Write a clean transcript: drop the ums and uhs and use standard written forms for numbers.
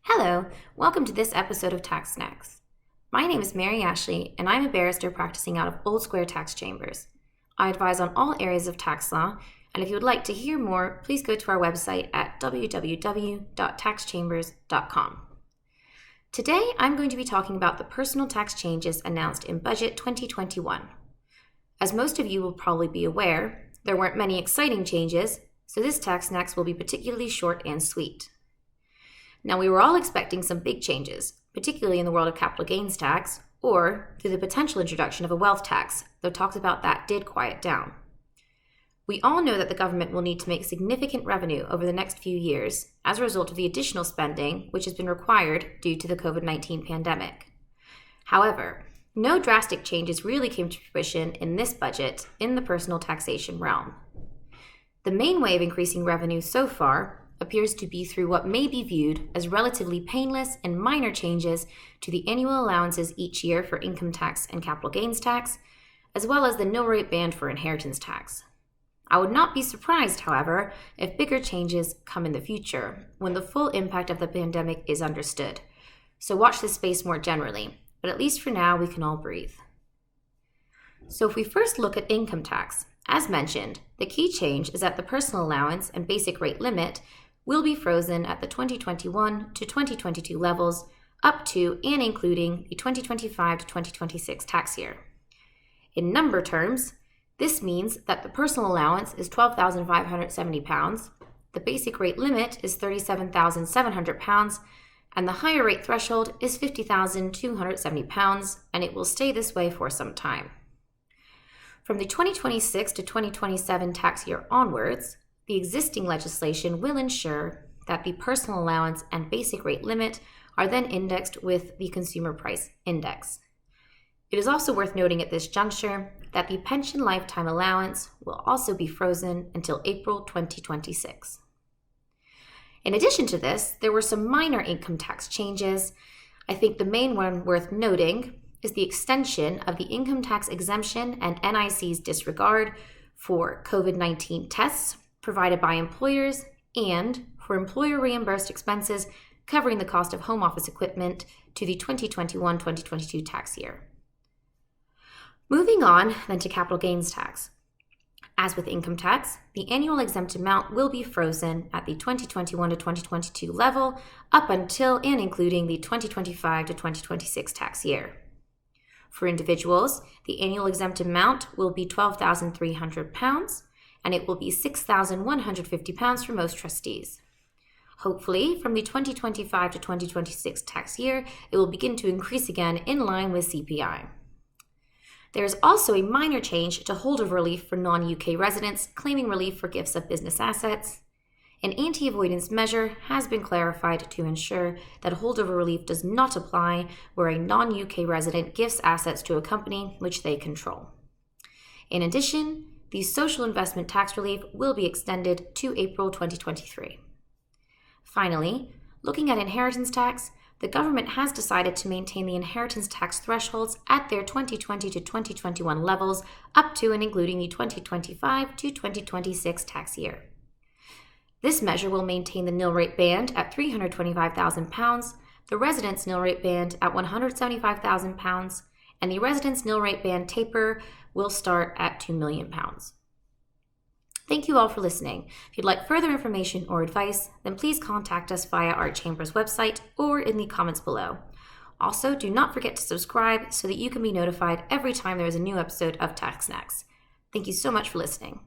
Hello, welcome to this episode of Tax Snax. My name is Mary Ashley, and I'm a barrister practicing out of Old Square Tax Chambers. I advise on all areas of tax law, and if you would like to hear more, please go to our website at www.taxchambers.com. Today, I'm going to be talking about the personal tax changes announced in Budget 2021. As most of you will probably be aware, there weren't many exciting changes, so this Tax Snax will be particularly short and sweet. Now, we were all expecting some big changes, particularly in the world of capital gains tax, or through the potential introduction of a wealth tax, though talks about that did quiet down. We all know that the government will need to make significant revenue over the next few years as a result of the additional spending which has been required due to the COVID-19 pandemic. However, no drastic changes really came to fruition in this budget in the personal taxation realm. The main way of increasing revenue so far appears to be through what may be viewed as relatively painless and minor changes to the annual allowances each year for income tax and capital gains tax, as well as the nil rate band for inheritance tax. I would not be surprised, however, if bigger changes come in the future when the full impact of the pandemic is understood. So watch this space more generally, but at least for now we can all breathe. So if we first look at income tax, as mentioned, the key change is that the personal allowance and basic rate limit will be frozen at the 2021 to 2022 levels up to and including the 2025 to 2026 tax year. In number terms, this means that the personal allowance is £12,570, the basic rate limit is £37,700, and the higher rate threshold is £50,270, and it will stay this way for some time. From the 2026 to 2027 tax year onwards, the existing legislation will ensure that the personal allowance and basic rate limit are then indexed with the Consumer Price Index. It is also worth noting at this juncture that the pension lifetime allowance will also be frozen until April 2026. In addition to this, there were some minor income tax changes. I think the main one worth noting is the extension of the income tax exemption and NIC's disregard for COVID-19 tests provided by employers and for employer reimbursed expenses covering the cost of home office equipment to the 2021-2022 tax year. Moving on then to capital gains tax. As with income tax, the annual exempt amount will be frozen at the 2021 to 2022 level up until and including the 2025 to 2026 tax year. For individuals, the annual exempt amount will be £12,300, and it will be £6,150 for most trustees. Hopefully, from the 2025 to 2026 tax year, it will begin to increase again in line with CPI. There is also a minor change to holdover relief for non-UK residents claiming relief for gifts of business assets. An anti-avoidance measure has been clarified to ensure that holdover relief does not apply where a non-UK resident gifts assets to a company which they control. In addition, the social investment tax relief will be extended to April 2023. Finally, looking at inheritance tax, the government has decided to maintain the inheritance tax thresholds at their 2020 to 2021 levels up to and including the 2025 to 2026 tax year. This measure will maintain the nil rate band at £325,000, the residence nil rate band at £175,000, and the residence nil rate band taper will start at £2 million. Thank you all for listening. If you'd like further information or advice, then please contact us via our Chamber's website or in the comments below. Also, do not forget to subscribe so that you can be notified every time there is a new episode of Tax Snax. Thank you so much for listening.